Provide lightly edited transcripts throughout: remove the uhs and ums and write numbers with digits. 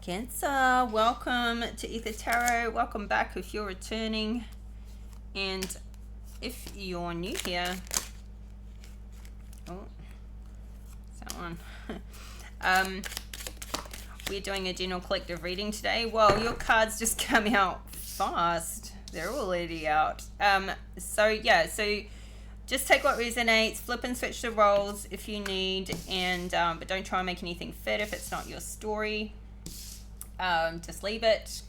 Cancer, welcome to Ether Tarot. Welcome back if you're returning. And if you're new here, oh, that one. We're doing a general collective reading today. Well, your cards just come out fast. They're already out. So just take what resonates, flip and switch the roles if you need, and but don't try and make anything fit if it's not your story. Just leave it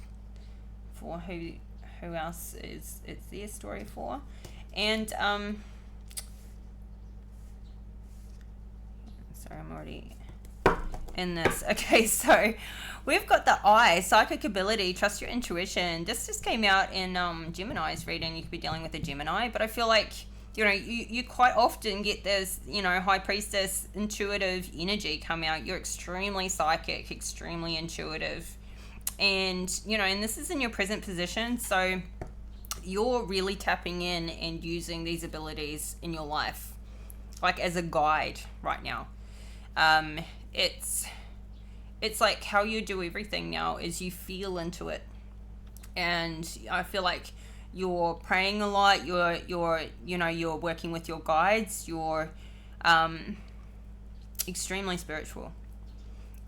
for who else is it's their story for. And sorry, I'm already in this. Okay, so we've got the eye, psychic ability, trust your intuition. This just came out in Gemini's reading. You could be dealing with a Gemini, but I feel like you quite often get this, high priestess intuitive energy come out. You're extremely psychic, extremely intuitive. And, and this is in your present position. So you're really tapping in and using these abilities in your life, like as a guide right now. It's like how you do everything now is you feel into it. And I feel like you're praying a lot, you're working with your guides, you're extremely spiritual,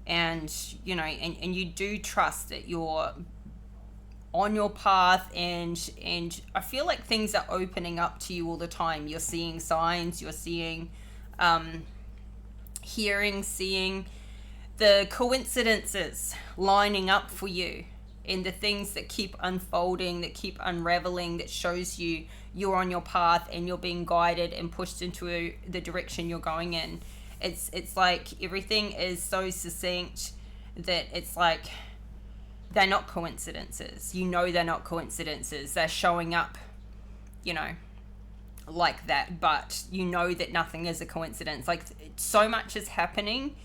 and and you do trust that you're on your path, and I feel like things are opening up to you all the time. You're seeing signs, you're seeing seeing the coincidences lining up for you, and the things that keep unfolding, that keep unraveling, that shows you're on your path and you're being guided and pushed into the direction you're going in. It's like everything is so succinct that it's like they're not coincidences. They're not coincidences. They're showing up, like that, but that nothing is a coincidence. Like, so much is happening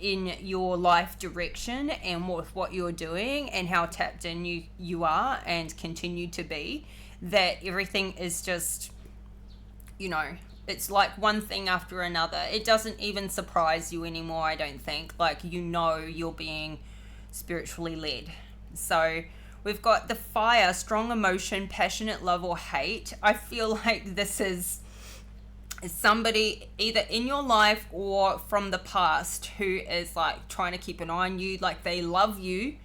in your life direction and with what you're doing and how tapped in you are and continue to be, that everything is just, it's like one thing after another. It doesn't even surprise you anymore, I don't think. Like, you're being spiritually led. So we've got the fire, strong emotion, passionate love or hate. I feel like this is somebody either in your life or from the past who is like trying to keep an eye on you. Like, they love you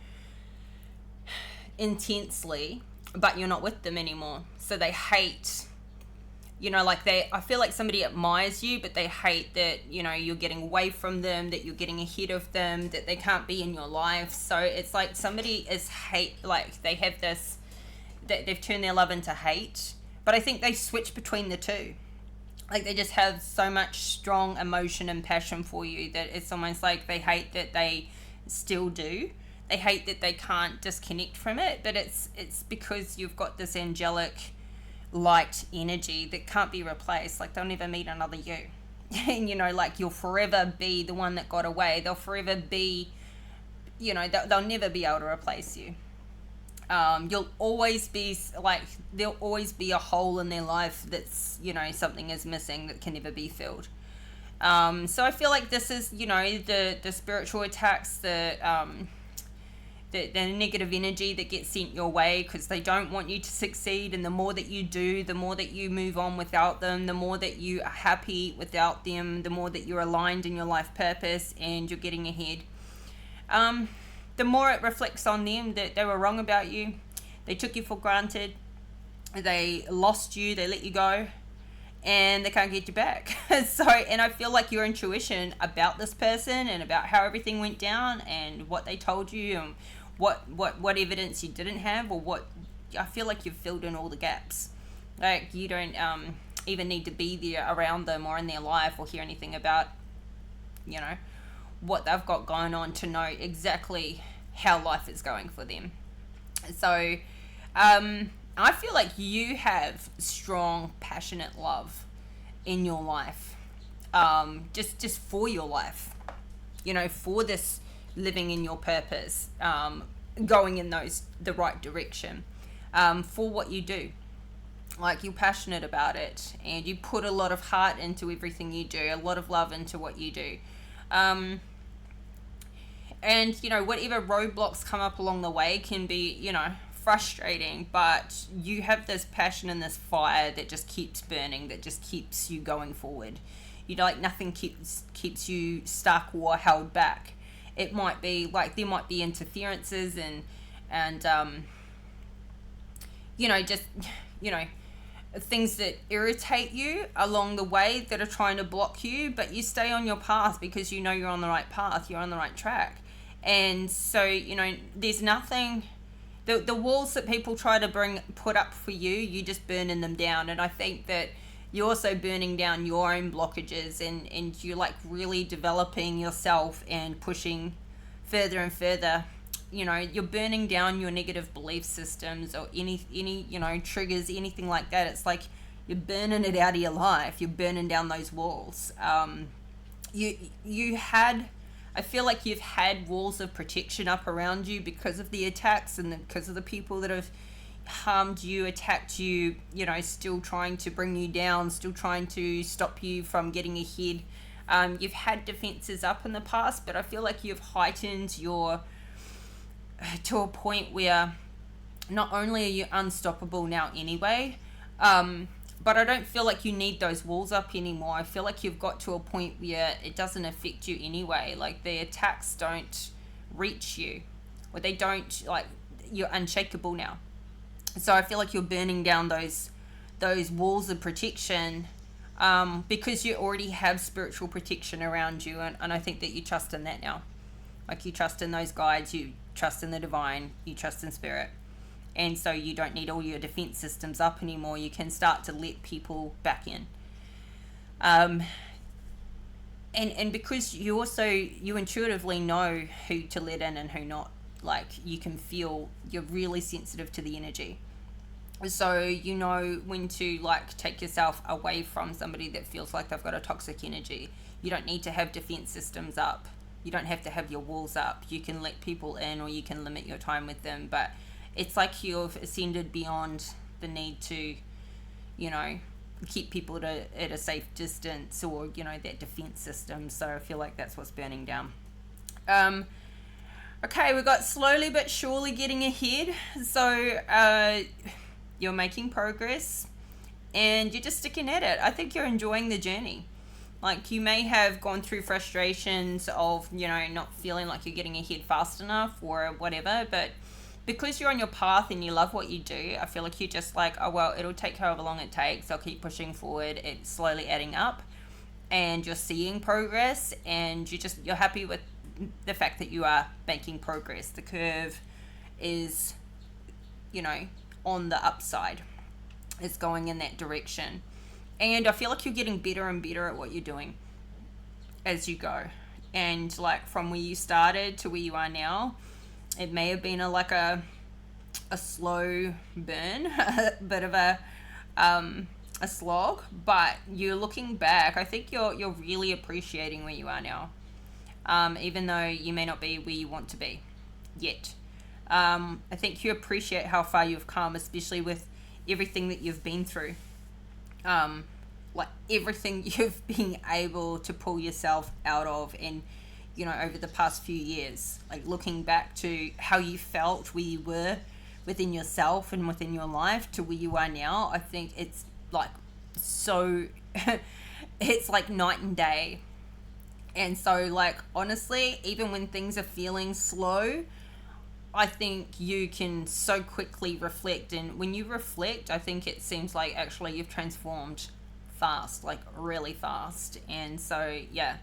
intensely, but you're not with them anymore. So they hate, I feel like somebody admires you, but they hate that, you're getting away from them, that you're getting ahead of them, that they can't be in your life. So it's like somebody is like they have this, that they've turned their love into hate, but I think they switch between the two. Like, they just have so much strong emotion and passion for you that it's almost like they hate that they still do. They hate that they can't disconnect from it, but it's because you've got this angelic light energy that can't be replaced. Like, they'll never meet another you. And, like, you'll forever be the one that got away. They'll forever be, they'll never be able to replace you. You'll always be like, there'll always be a hole in their life that's, something is missing that can never be filled. So I feel like this is, the spiritual attacks, the negative energy that gets sent your way because they don't want you to succeed. And the more that you do, the more that you move on without them, the more that you are happy without them, the more that you're aligned in your life purpose and you're getting ahead. The more it reflects on them that they were wrong about you. They took you for granted. They lost you. They let you go. And they can't get you back. And I feel like your intuition about this person and about how everything went down and what they told you and what evidence you didn't have, or what, I feel like you've filled in all the gaps. Like, you don't even need to be there around them or in their life or hear anything about, what they've got going on to know exactly how life is going for them. So I feel like you have strong, passionate love in your life, just for your life, for this living in your purpose, going in the right direction, for what you do. Like, you're passionate about it and you put a lot of heart into everything you do, a lot of love into what you do. And, you know, whatever roadblocks come up along the way can be, you know, frustrating, but you have this passion and this fire that just keeps burning, that just keeps you going forward. You know, like nothing keeps you stuck or held back. It might be like there might be interferences and you know, just, you know, things that irritate you along the way that are trying to block you, but you stay on your path because you know you're on the right path, you're on the right track. And so, you know, there's nothing, the walls that people try to put up for you, you just burning them down. And I think that you're also burning down your own blockages, and you're like really developing yourself and pushing further and further. You know, you're burning down your negative belief systems or any you know, triggers, anything like that. It's like you're burning it out of your life. You're burning down those walls. I feel like you've had walls of protection up around you because of the attacks and because of the people that have harmed you, attacked you, you know, still trying to bring you down, still trying to stop you from getting ahead. You've had defenses up in the past, but I feel like you've heightened your to a point where not only are you unstoppable now anyway, but I don't feel like you need those walls up anymore. I feel like you've got to a point where it doesn't affect you anyway. Like the attacks don't reach you, or they don't, like, you're unshakable now. So I feel like you're burning down those walls of protection, because you already have spiritual protection around you, and I think that you trust in that now. Like you trust in those guides, you trust in the divine, you trust in spirit. And so you don't need all your defense systems up anymore. You can start to let people back in. And because you intuitively know who to let in and who not. Like you can feel, you're really sensitive to the energy. So you know when to like take yourself away from somebody that feels like they've got a toxic energy. You don't need to have defense systems up. You don't have to have your walls up. You can let people in, or you can limit your time with them. But it's like you've ascended beyond the need to, you know, keep people at a safe distance, or, you know, that defense system. So I feel like that's what's burning down. Okay, we've got slowly but surely getting ahead. So you're making progress and you're just sticking at it. I think you're enjoying the journey. Like you may have gone through frustrations of, you know, not feeling like you're getting ahead fast enough or whatever, but because you're on your path and you love what you do, I feel like you're just like, oh, well, it'll take however long it takes. I'll keep pushing forward. It's slowly adding up and you're seeing progress, and you're happy with the fact that you are making progress. The curve is, you know, on the upside. It's going in that direction. And I feel like you're getting better and better at what you're doing as you go. And like from where you started to where you are now, it may have been a slow burn, a bit of a slog, but you're looking back. I think you're really appreciating where you are now, even though you may not be where you want to be yet. I think you appreciate how far you've come, especially with everything that you've been through. Like everything you've been able to pull yourself out of, and you know, over the past few years, like looking back to how you felt, where you were within yourself and within your life to where you are now, I think it's like so it's like night and day. And so like honestly, even when things are feeling slow, I think you can so quickly reflect, and when you reflect, I think it seems like actually you've transformed fast, like really fast. And so yeah,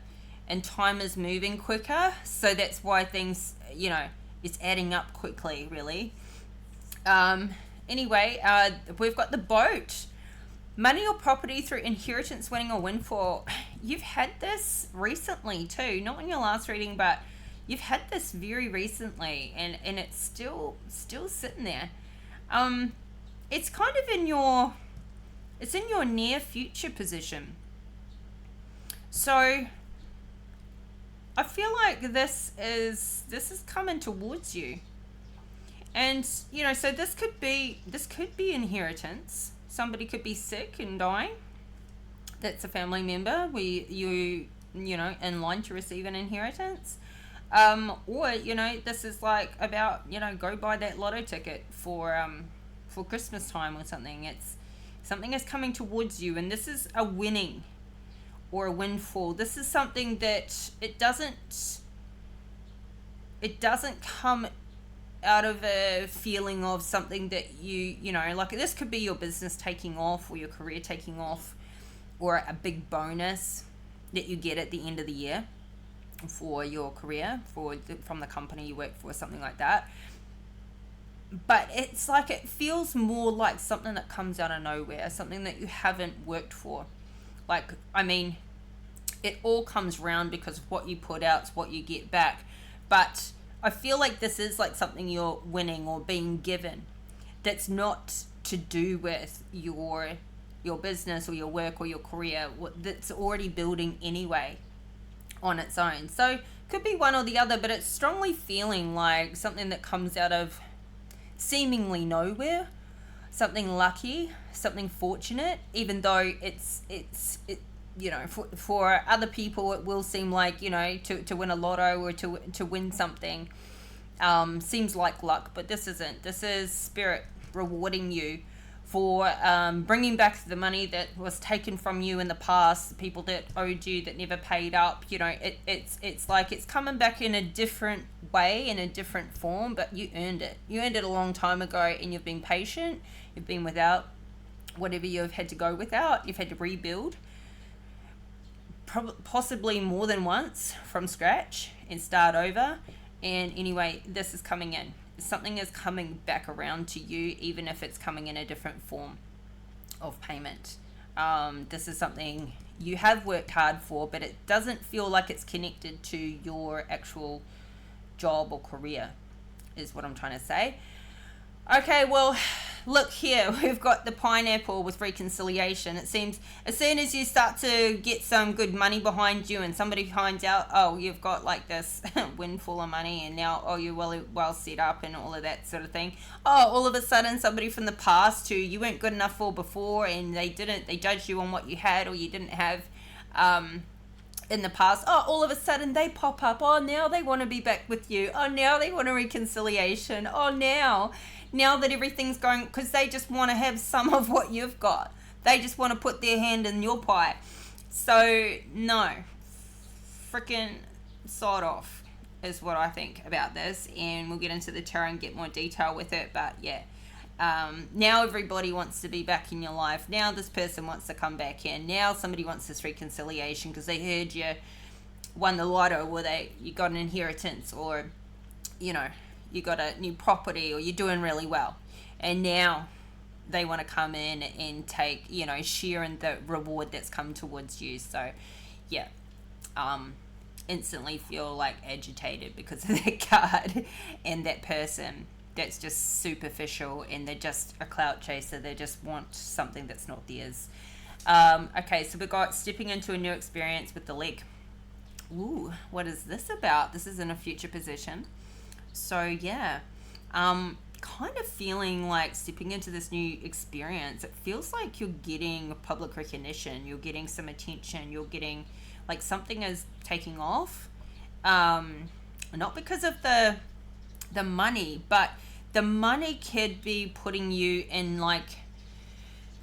and time is moving quicker, so that's why things, you know, it's adding up quickly, really. Anyway, we've got the boat. Money or property through inheritance, winning or windfall. You've had this recently too, not in your last reading, but you've had this very recently, and it's still sitting there. It's kind of in your near future position. So I feel like this is coming towards you. And you know, so this could be inheritance. Somebody could be sick and dying. That's a family member where you know, in line to receive an inheritance. Or, you know, this is like about, you know, go buy that lotto ticket for Christmas time or something. It's something is coming towards you, and this is a winning or a windfall. This is something that it doesn't come out of a feeling of something that you know, like this could be your business taking off or your career taking off, or a big bonus that you get at the end of the year for your career, from the company you work for, something like that. But it's like, it feels more like something that comes out of nowhere, something that you haven't worked for. Like, I mean, it all comes round because of what you put out is what you get back. But I feel like this is like something you're winning or being given that's not to do with your business or your work or your career, that's already building anyway on its own. So could be one or the other, but it's strongly feeling like something that comes out of seemingly nowhere, something lucky, something fortunate, even though it's you know, for other people it will seem like, you know, to win a lotto or to win something seems like luck, but this isn't. This is spirit rewarding you for bringing back the money that was taken from you in the past, people that owed you that never paid up. You know, it's like it's coming back in a different way, in a different form, but you earned it. You earned it a long time ago, and you've been patient. You've been without whatever you've had to go without. You've had to rebuild, possibly more than once from scratch and start over. And anyway, this is coming in. Something is coming back around to you, even if it's coming in a different form of payment. This is something you have worked hard for, but it doesn't feel like it's connected to your actual job or career, is what I'm trying to say. Okay, well, look here. We've got the pineapple with reconciliation. It seems as soon as you start to get some good money behind you and somebody finds out, oh, you've got like this windfall of money, and now, oh, you're well set up and all of that sort of thing. Oh, all of a sudden somebody from the past who you weren't good enough for before, and they judged you on what you had or you didn't have in the past. Oh, all of a sudden they pop up. Oh, now they want to be back with you. Oh, now they want a reconciliation. Oh, now that everything's going, because they just want to have some of what you've got. They just want to put their hand in your pie. So, no. Freaking sod off is what I think about this. And we'll get into the tarot and get more detail with it. But, yeah. Now everybody wants to be back in your life. Now this person wants to come back in. Now somebody wants this reconciliation because they heard you won the lotto, or you got an inheritance, or, you know, you got a new property, or you're doing really well, and now they want to come in and take, you know, share in the reward that's come towards you. So yeah, instantly feel like agitated because of that card and that person that's just superficial, and they're just a clout chaser. They just want something that's not theirs. Okay, so we got stepping into a new experience with the leg. Ooh, what is this about? This is in a future position. So yeah, kind of feeling like stepping into this new experience, it feels like you're getting public recognition, you're getting some attention, you're getting like something is taking off, not because of the money, but the money could be putting you in, like,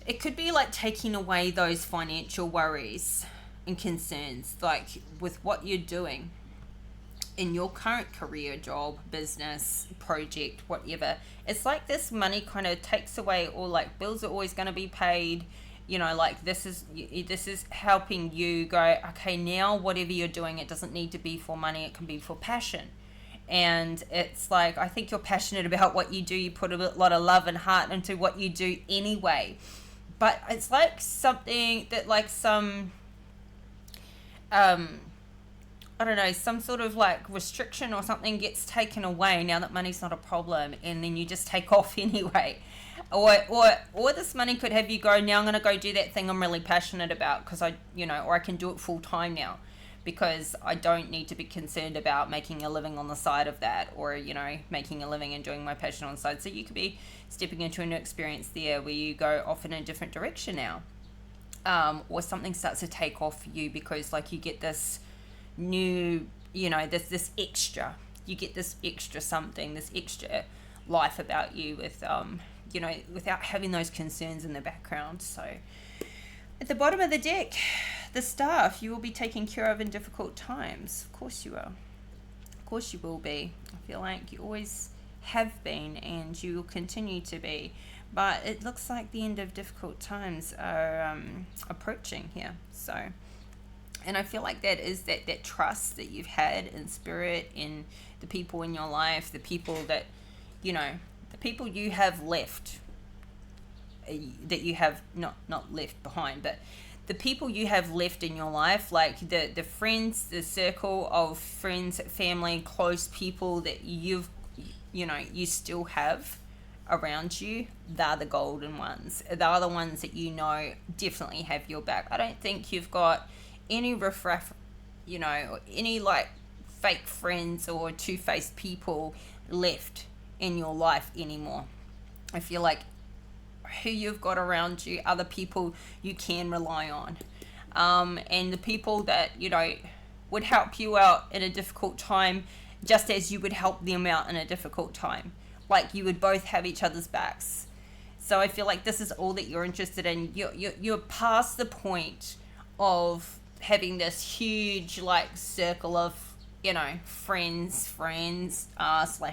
it could be like taking away those financial worries and concerns, like with what you're doing in your current career, job, business, project, whatever. It's like this money kind of takes away, or like bills are always going to be paid, you know, like this is helping you go, okay, now whatever you're doing, it doesn't need to be for money, it can be for passion. And it's like, I think you're passionate about what you do, you put a lot of love and heart into what you do anyway, but it's like something that, like some I don't know, some sort of like restriction or something gets taken away now that money's not a problem, and then you just take off anyway. Or this money could have you go, now I'm going to go do that thing I'm really passionate about because or I can do it full time now because I don't need to be concerned about making a living on the side of that, or, you know, making a living and doing my passion on the side. So you could be stepping into a new experience there where you go off in a different direction now. Or something starts to take off for you because, like, you get this new this extra, you get this extra something, this extra life about you with without having those concerns in the background. So at the bottom of the deck, the Staff, you will be taken care of in difficult times. Of course you will. Of course you will be. I feel like you always have been, and you will continue to be. But it looks like the end of difficult times are approaching here. So, and I feel like that is that trust that you've had in Spirit, in the people in your life, the people that, the people you have left, that you have not left behind, but the people you have left in your life, like the friends, the circle of friends, family, close people that you still have around you, they're the golden ones. They're the ones that definitely have your back. I don't think you've got any riffraff, any like fake friends or two-faced people left in your life anymore. I feel like who you've got around you are the people you can rely on, and the people that would help you out in a difficult time, just as you would help them out in a difficult time. Like, you would both have each other's backs. So I feel like this is all that you're interested in. You're past the point of having this huge circle of friends /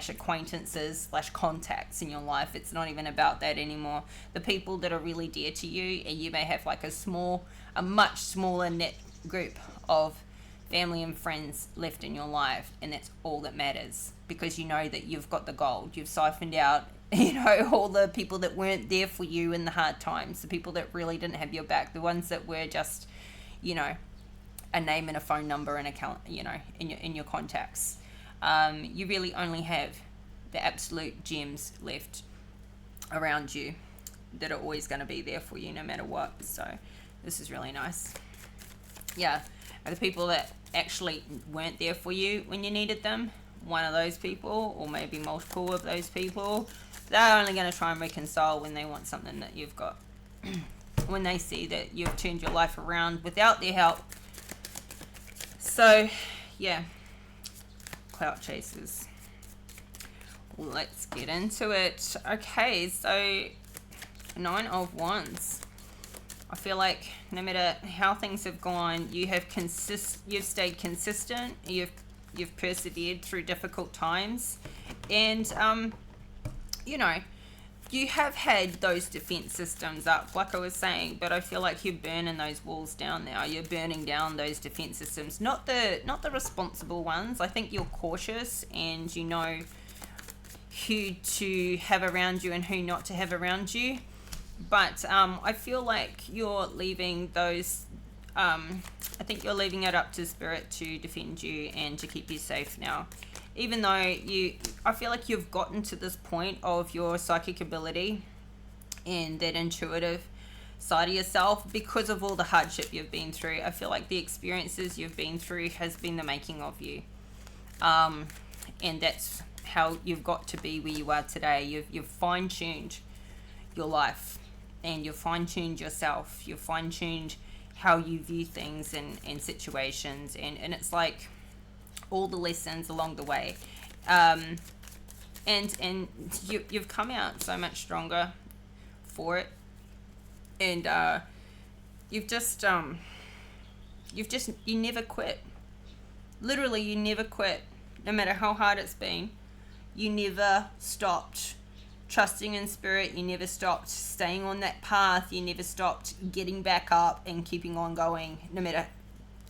acquaintances / contacts in your life. It's not even about that anymore. The people that are really dear to you, and you may have a much smaller net group of family and friends left in your life, and that's all that matters, because you know that you've got the gold. You've siphoned out all the people that weren't there for you in the hard times, the people that really didn't have your back, the ones that were just a name and a phone number and account in your contacts. You really only have the absolute gems left around you that are always going to be there for you no matter what. So this is really nice. Yeah, the people that actually weren't there for you when you needed them, one of those people, or maybe multiple of those people, they're only going to try and reconcile when they want something that you've got. When they see that you've turned your life around without their help. So, yeah, clout chasers. Let's get into it. Okay, so 9 of Wands. I feel like no matter how things have gone, you've stayed consistent. You've persevered through difficult times, and you have had those defense systems up, like I was saying, but I feel like you're burning those walls down now. You're burning down those defense systems, not the responsible ones. I think you're cautious, and you know who to have around you and who not to have around you. But I feel like you're leaving those. I think you're leaving it up to Spirit to defend you and to keep you safe now. Even though I feel like you've gotten to this point of your psychic ability and that intuitive side of yourself because of all the hardship you've been through. I feel like the experiences you've been through has been the making of you. And that's how you've got to be where you are today. You've fine-tuned your life, and you've fine-tuned yourself. You've fine-tuned how you view things and situations, and it's like all the lessons along the way, and you've come out so much stronger for it, and you never quit. Literally, you never quit, no matter how hard it's been. You never stopped trusting in Spirit. You never stopped staying on that path. You never stopped getting back up and keeping on going, no matter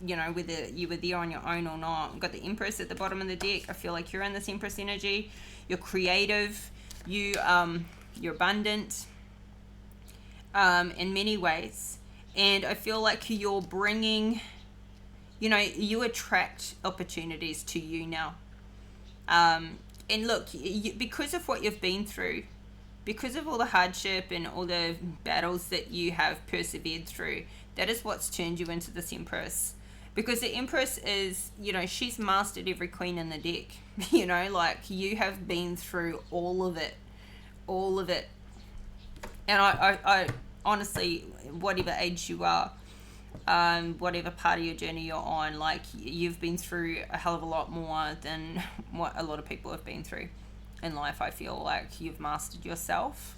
whether you were there on your own or not. We've got the Empress at the bottom of the deck. I feel like you're in this Empress energy. You're creative. You're abundant in many ways, and I feel like you're bringing, you attract opportunities to you now. And look, because of what you've been through, because of all the hardship and all the battles that you have persevered through, that is what's turned you into this Empress. Because the Empress is, she's mastered every queen in the deck. You have been through all of it. And I honestly, whatever age you are, whatever part of your journey you're on, like you've been through a hell of a lot more than what a lot of people have been through in life. I feel like you've mastered yourself,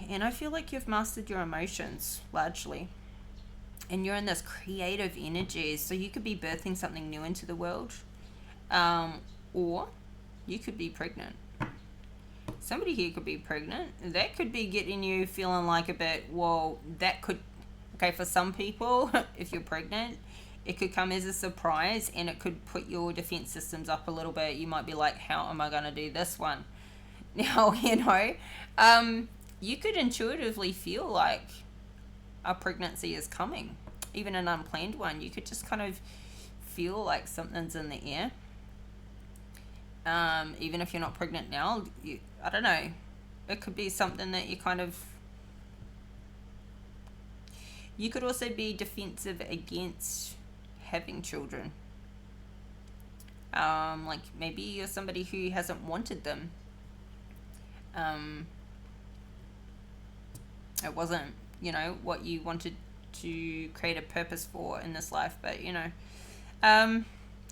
and I feel like you've mastered your emotions largely, and you're in this creative energy, so you could be birthing something new into the world, or you could be pregnant. Somebody here could be pregnant. That could be getting you feeling like a bit, well, that could, okay, for some people, if you're pregnant, it could come as a surprise, and it could put your defense systems up a little bit. You might be like, how am I going to do this one? Now, you could intuitively feel like a pregnancy is coming, even an unplanned one. You could just kind of feel like something's in the air. Even if you're not pregnant now, I don't know. It could be something that you could also be defensive against having children. Like maybe you're somebody who hasn't wanted them. It wasn't, what you wanted to create a purpose for in this life, but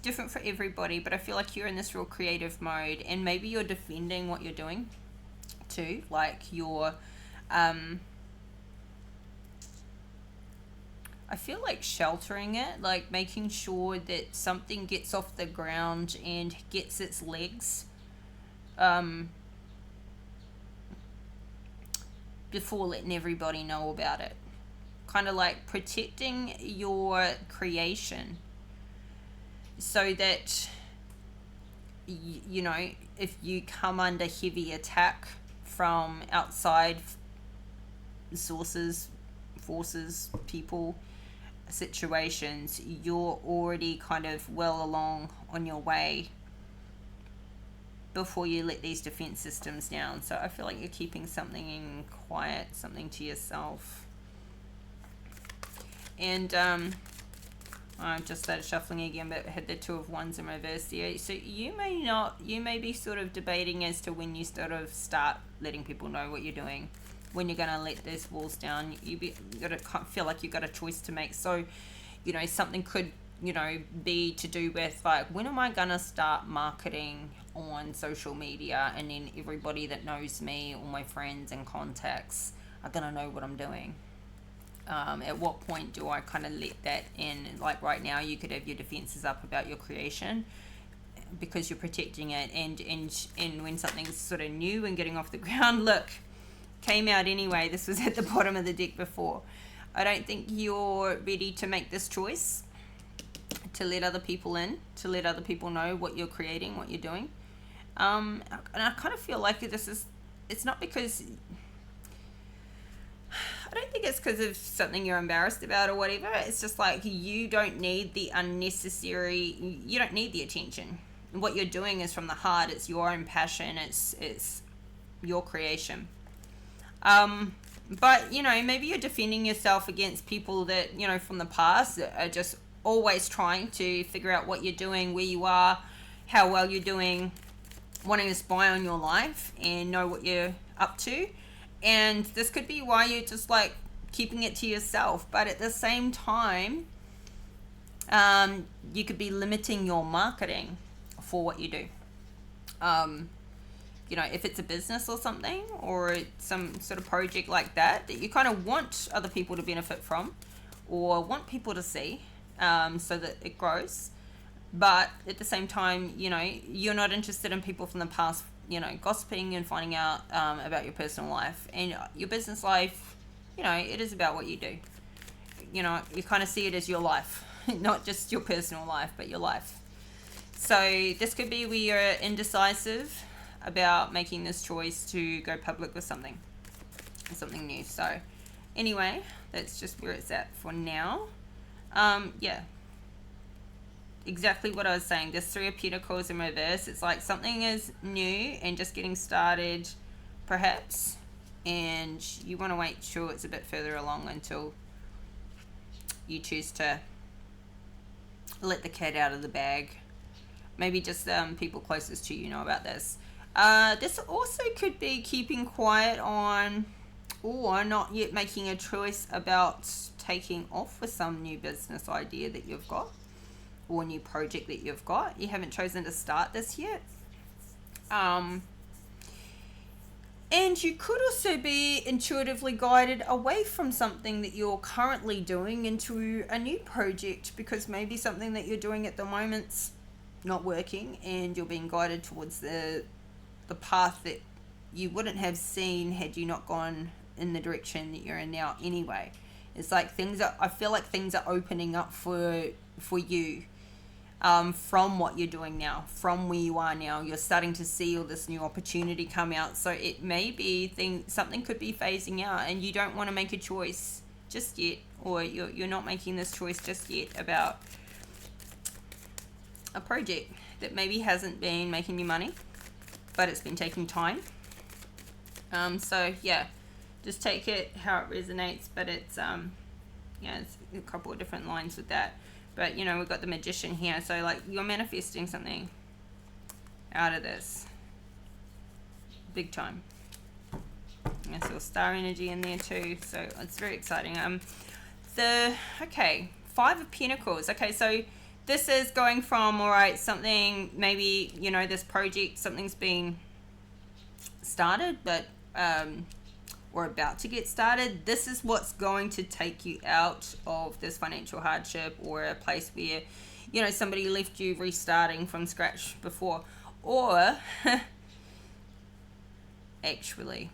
different for everybody. But I feel like you're in this real creative mode, and maybe you're defending what you're doing too, like you're I feel like sheltering it, like making sure that something gets off the ground and gets its legs before letting everybody know about it. Kind of like protecting your creation so that, if you come under heavy attack from outside sources, forces, people, situations, you're already kind of well along on your way before you let these defense systems down. So I feel like you're keeping something in quiet, something to yourself. And I just started shuffling again, but had the Two of Wands in reverse there. So you may be sort of debating as to when you sort of start letting people know what you're doing, when you're going to let those walls down. You got to feel like you've got a choice to make. So, something could, be to do with like, when am I going to start marketing on social media, and then everybody that knows me, all my friends and contacts, are going to know what I'm doing. At what point do I kind of let that in? Like right now, you could have your defenses up about your creation because you're protecting it, and when something's sort of new and getting off the ground, look, came out anyway. This was at the bottom of the deck before. I don't think you're ready to make this choice to let other people in, to let other people know what you're creating, what you're doing. And I kind of feel like it's not because, I don't think it's because of something you're embarrassed about or whatever. It's just like you don't need the attention. What you're doing is from the heart. It's your own passion. It's your creation. But, maybe you're defending yourself against people that, from the past that are just always trying to figure out what you're doing, where you are, how well you're doing, wanting to spy on your life and know what you're up to. And this could be why you're just like keeping it to yourself. But at the same time, you could be limiting your marketing for what you do. If it's a business or something, or some sort of project like that you kind of want other people to benefit from or want people to see, so that it grows. But at the same time, you're not interested in people from the past, gossiping and finding out about your personal life. And your business life, it is about what you do. You kind of see it as your life, not just your personal life, but your life. So this could be where you're indecisive about making this choice to go public with something new. So anyway, that's just where it's at for now. Exactly what I was saying. This Three of Pentacles in reverse, it's like something is new and just getting started perhaps, and you want to wait till it's a bit further along until you choose to let the cat out of the bag. Maybe just people closest to you know about this. This also could be keeping quiet on or not yet making a choice about taking off with some new business idea that you've got or new project that you've got. You haven't chosen to start this yet. And you could also be intuitively guided away from something that you're currently doing into a new project, because maybe something that you're doing at the moment's not working and you're being guided towards the path that you wouldn't have seen had you not gone in the direction that you're in now anyway. It's like I feel like things are opening up for you. From what you're doing now, from where you are now, you're starting to see all this new opportunity come out. So it may be something could be phasing out, and you don't want to make a choice just yet, or you're not making this choice just yet about a project that maybe hasn't been making you money, but it's been taking time. So yeah, just take it how it resonates. But it's it's a couple of different lines with that. But, you know, we've got the Magician here. So, like, you're manifesting something out of this. Big time. I saw star energy in there too. So, it's very exciting. Five of Pentacles. Okay, so this is going from, all right, something, maybe, you know, this project, something's been started, but... or about to get started. This is what's going to take you out of this financial hardship, or a place where, you know, somebody left you restarting from scratch before. Or actually,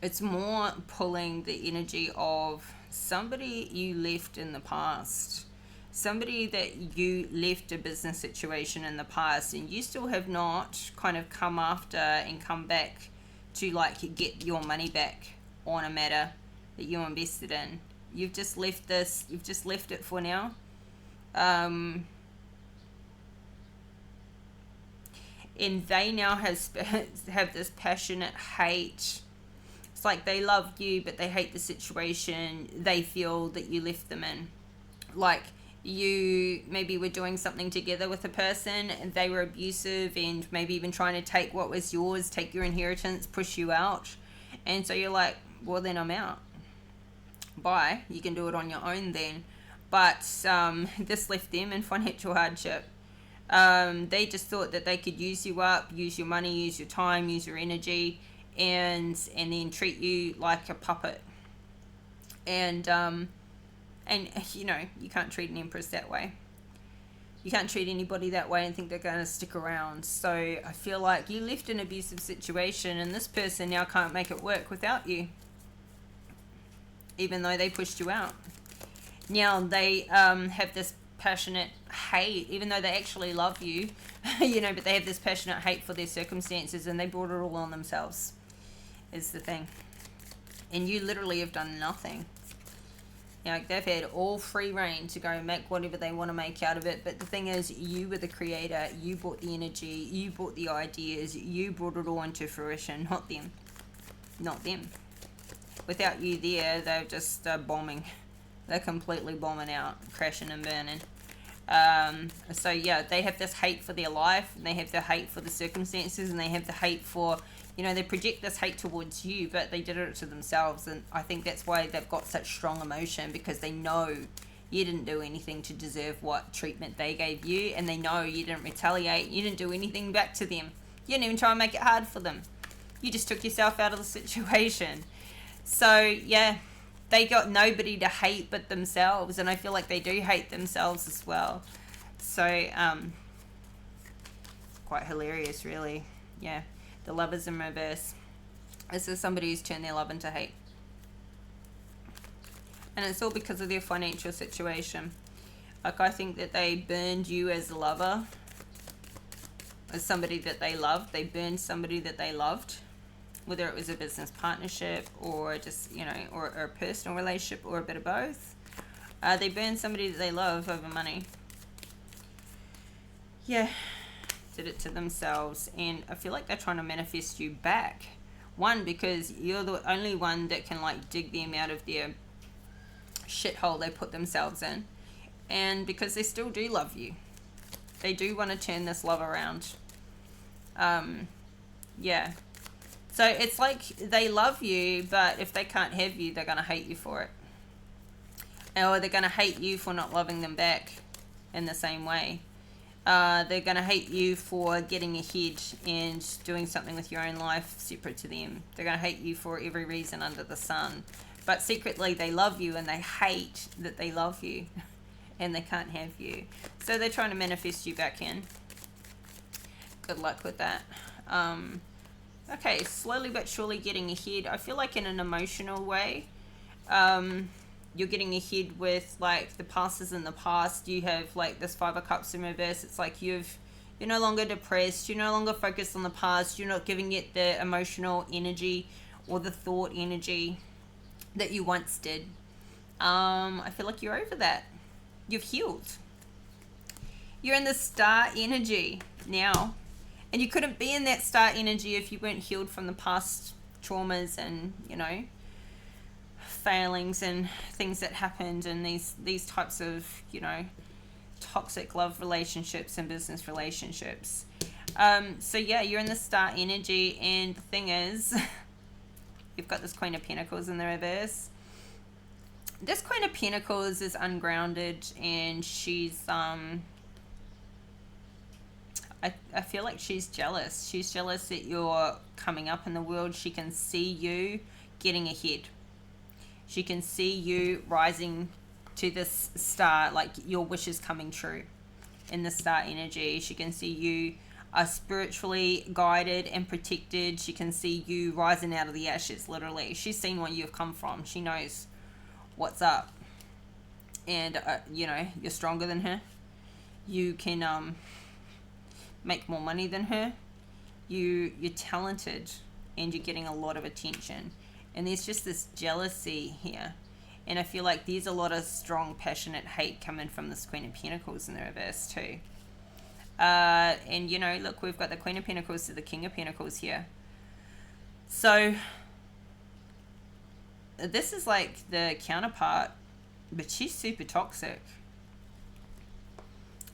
it's more pulling the energy of somebody you left in the past, somebody that you left a business situation in the past, and you still have not kind of come after and come back to like get your money back on a matter that you invested in. You've just left it for now. And they now have this passionate hate. It's like they love you, but they hate the situation they feel that you left them in. Like, you maybe were doing something together with a person and they were abusive, and maybe even trying to take what was yours, take your inheritance, push you out. And so you're like, well, then I'm out. Bye. You can do it on your own then. But this left them in financial hardship. They just thought that they could use you up, use your money, use your time, use your energy, and then treat you like a puppet. And you know, you can't treat an empress that way. You can't treat anybody that way and think they're going to stick around. So I feel like you left an abusive situation, and this person now can't make it work without you, even though they pushed you out. Now they have this passionate hate, even though they actually love you, you know, but they have this passionate hate for their circumstances, and they brought it all on themselves, is the thing. And you literally have done nothing. You know, they've had all free reign to go make whatever they want to make out of it. But the thing is, you were the creator. You brought the energy. You brought the ideas. You brought it all into fruition, not them. Not them. Without you there, they're just bombing. They're completely bombing out, crashing and burning. So yeah, they have this hate for their life, and they have the hate for the circumstances, and they have the hate for, you know, they project this hate towards you, but they did it to themselves. And I think that's why they've got such strong emotion, because they know you didn't do anything to deserve what treatment they gave you, and they know you didn't retaliate. You didn't do anything back to them. You didn't even try and make it hard for them. You just took yourself out of the situation. So yeah, they got nobody to hate but themselves, and I feel like they do hate themselves as well. So quite hilarious, really. Yeah, the Lovers in reverse. This is somebody who's turned their love into hate, and it's all because of their financial situation. Like, I think that they burned you as a lover, as somebody that they loved. They burned somebody that they loved, whether it was a business partnership or just, you know, or a personal relationship, or a bit of both. They burned somebody that they love over money. Yeah, did it to themselves, and I feel like they're trying to manifest you back. One, because you're the only one that can like dig them out of their shithole they put themselves in, and because they still do love you. They do want to turn this love around. Yeah. So it's like they love you, but if they can't have you, they're going to hate you for it. Or they're going to hate you for not loving them back in the same way. They're going to hate you for getting ahead and doing something with your own life separate to them. They're going to hate you for every reason under the sun. But secretly they love you, and they hate that they love you and they can't have you. So they're trying to manifest you back in. Good luck with that. Okay, slowly but surely getting ahead. I feel like in an emotional way. You're getting ahead with like the passes in the past. You have like this 5 of Cups in reverse. It's like you're no longer depressed. You're no longer focused on the past. You're not giving it the emotional energy or the thought energy that you once did. I feel like you're over that. You've healed. You're in the star energy now. And you couldn't be in that star energy if you weren't healed from the past traumas and, failings and things that happened, and these types of, toxic love relationships and business relationships. So yeah, you're in the star energy, and the thing is, you've got this Queen of Pentacles in the reverse. This Queen of Pentacles is ungrounded, and she's I feel like she's jealous. She's jealous that you're coming up in the world. She can see you getting ahead. She can see you rising to this star, like your wishes coming true in the star energy. She can see you are spiritually guided and protected. She can see you rising out of the ashes, literally. She's seen where you've come from. She knows what's up. And, you're stronger than her. You can make more money than her. You're talented, and you're getting a lot of attention. And there's just this jealousy here. And I feel like there's a lot of strong, passionate hate coming from this Queen of Pentacles in the reverse too. And, look, we've got the Queen of Pentacles to the King of Pentacles here. So this is like the counterpart, but she's super toxic.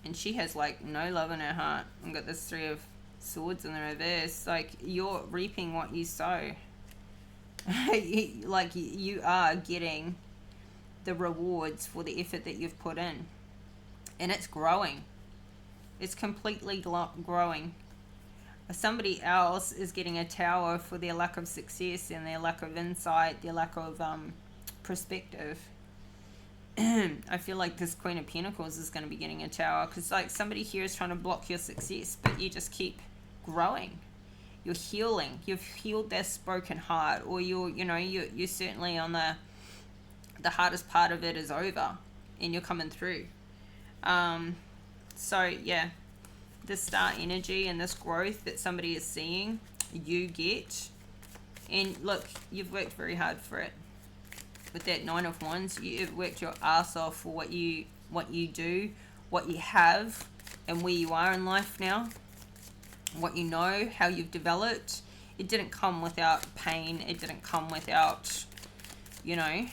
And she has like no love in her heart. I've got this 3 of Swords in the reverse. Like, you're reaping what you sow. Like, you are getting the rewards for the effort that you've put in, and it's growing. It's completely growing. Somebody else is getting a tower for their lack of success and their lack of insight, their lack of perspective. I feel like this Queen of Pentacles is going to be getting a tower, because like somebody here is trying to block your success, but you just keep growing. You're healing. You've healed this broken heart, or you're certainly on the hardest part of it is over, and you're coming through. So yeah, this star energy and this growth that somebody is seeing, you get. And look, you've worked very hard for it. With that 9 of Wands, you've worked your ass off for what you do, what you have, and where you are in life now. What you know, how you've developed. It didn't come without pain. It didn't come without, the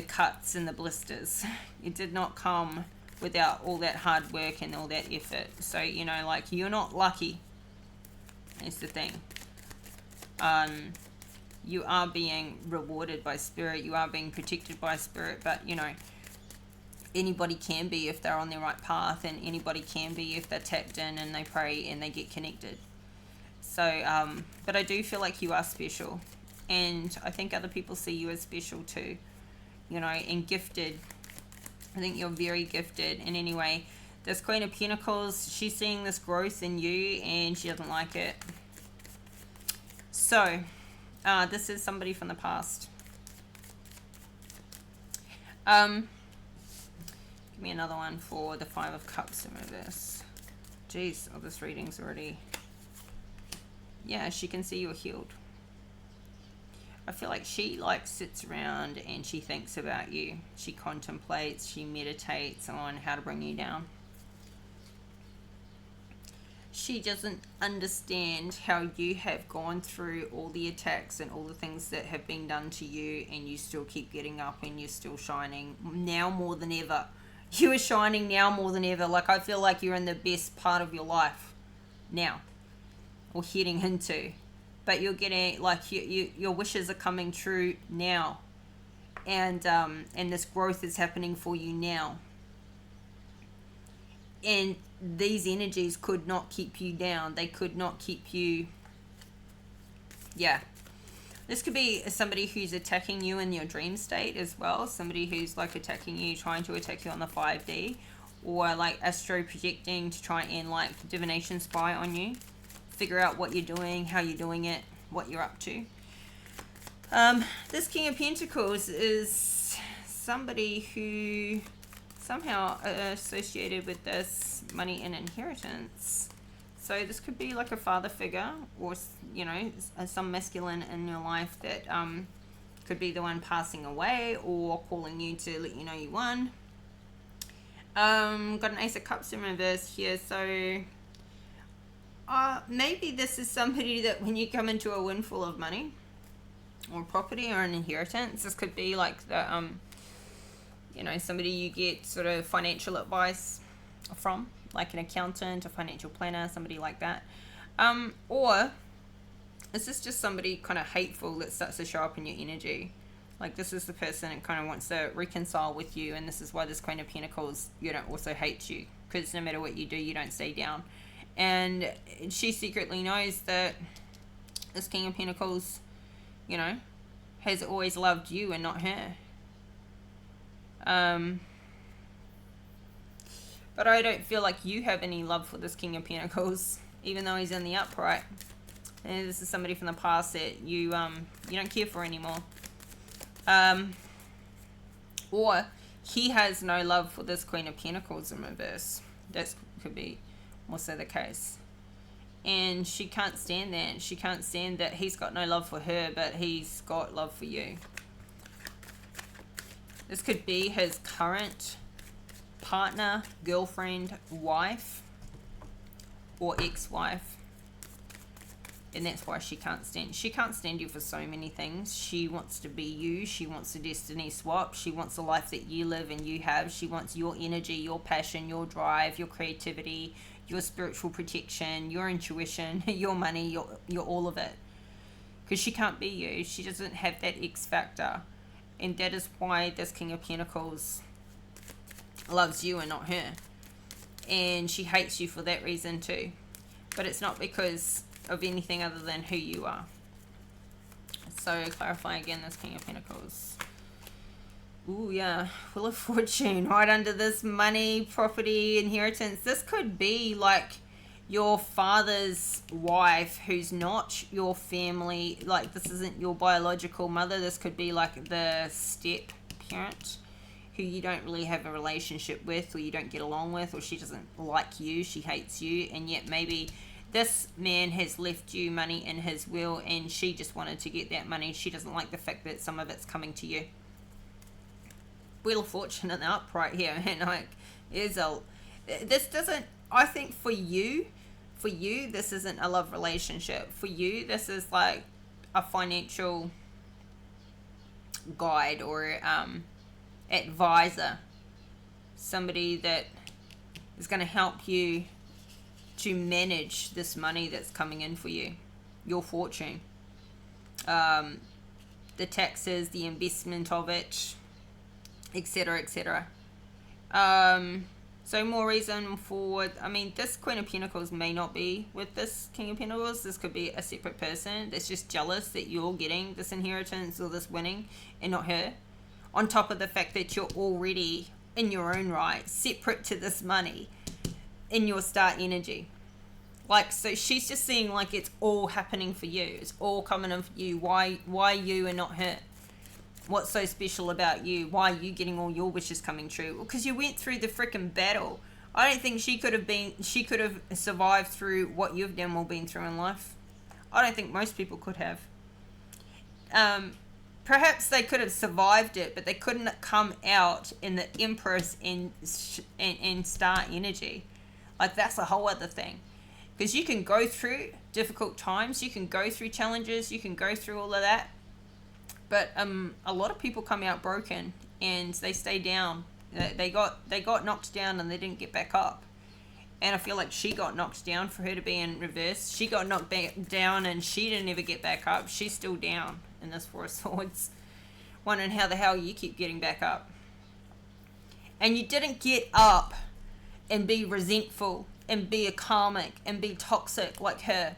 cuts and the blisters. It did not come without all that hard work and all that effort. So, like, you're not lucky. That's the thing. You are being rewarded by spirit. You are being protected by spirit. But, anybody can be if they're on the right path, and anybody can be if they're tapped in and they pray and they get connected. So, but I do feel like you are special, and I think other people see you as special too, and gifted. I think you're very gifted. And anyway, this Queen of Pentacles, she's seeing this growth in you, and she doesn't like it. So, this is somebody from the past. Give me another one for the 5 of Cups in reverse. Jeez, oh, this reading's already... Yeah, she can see you're healed. I feel like she sits around and she thinks about you. She contemplates, she meditates on how to bring you down. She doesn't understand how you have gone through all the attacks and all the things that have been done to you, and you still keep getting up and you're still shining now more than ever. You are shining now more than ever. Like, I feel like you're in the best part of your life now, or heading into. but you're getting like your wishes are coming true now, and this growth is happening for you now. And these energies could not keep you down. They could not keep you. Yeah. This could be somebody who's attacking you in your dream state as well. Somebody who's like attacking you, trying to attack you on the 5D. Or like astro projecting to try and like divination spy on you. Figure out what you're doing, how you're doing it, what you're up to. This King of Pentacles is somebody who somehow associated with this money and inheritance. So this could be like a father figure, or you know, some masculine in your life that could be the one passing away or calling you to let you know you won. Got an Ace of Cups in reverse here, so maybe this is somebody that when you come into a windfall of money or property or an inheritance, this could be like the you know, somebody you get sort of financial advice from, like an accountant, a financial planner, somebody like that. Or is this just somebody kind of hateful that starts to show up in your energy? Like this is the person that kind of wants to reconcile with you, and this is why this Queen of Pentacles, you know, also hates you, because no matter what you do, you don't stay down. And she secretly knows that this King of Pentacles, you know, has always loved you and not her. But I don't feel like you have any love for this King of Pentacles, even though he's in the upright. And this is somebody from the past that you don't care for anymore. Or he has no love for this Queen of Pentacles in reverse. That could be also the case. And she can't stand that. She can't stand that he's got no love for her, but he's got love for you. This could be his current partner, girlfriend, wife, or ex-wife. And that's why she can't stand you for so many things. She wants to be you. She wants a destiny swap. She wants the life that you live and you have. She wants your energy, your passion, your drive, your creativity, your spiritual protection, your intuition, your money, your all of it. Because she can't be you. She doesn't have that X factor. And that is why this King of Pentacles loves you and not her. And she hates you for that reason too. But it's not because of anything other than who you are. So clarify again, this King of Pentacles. Ooh, yeah. Wheel of Fortune right under this money, property, inheritance. This could be like your father's wife who's not your family. Like this isn't your biological mother. This could be like the step parent who you don't really have a relationship with, or you don't get along with, or she doesn't like you, she hates you, and yet maybe this man has left you money in his will and she just wanted to get that money. She doesn't like the fact that some of it's coming to you. Wheel of Fortune in the upright here, and like this doesn't, I think for you this isn't a love relationship. For you this is like a financial guide or advisor, somebody that is going to help you to manage this money that's coming in for you, your fortune, the taxes, the investment of it, etc, etc. So more reason for, I mean, this Queen of Pentacles may not be with this King of Pentacles. This could be a separate person that's just jealous that you're getting this inheritance or this winning and not her, on top of the fact that you're already in your own right separate to this money in your star energy. Like, so she's just seeing like it's all happening for you. It's all coming in for you. Why you and not her? What's so special about you? Why are you getting all your wishes coming true? Well, because you went through the freaking battle. I don't think she could have survived through what you've done or been through in life. I don't think most people could have. Perhaps they could have survived it, but they couldn't come out in the Empress and star energy. Like, that's a whole other thing. Because you can go through difficult times, you can go through challenges, you can go through all of that. But a lot of people come out broken and they stay down. They got knocked down and they didn't get back up. And I feel like she got knocked down for her to be in reverse. She got knocked back down and she didn't ever get back up. She's still down in this Four of Swords. Wondering how the hell you keep getting back up. And you didn't get up and be resentful and be a karmic and be toxic like her.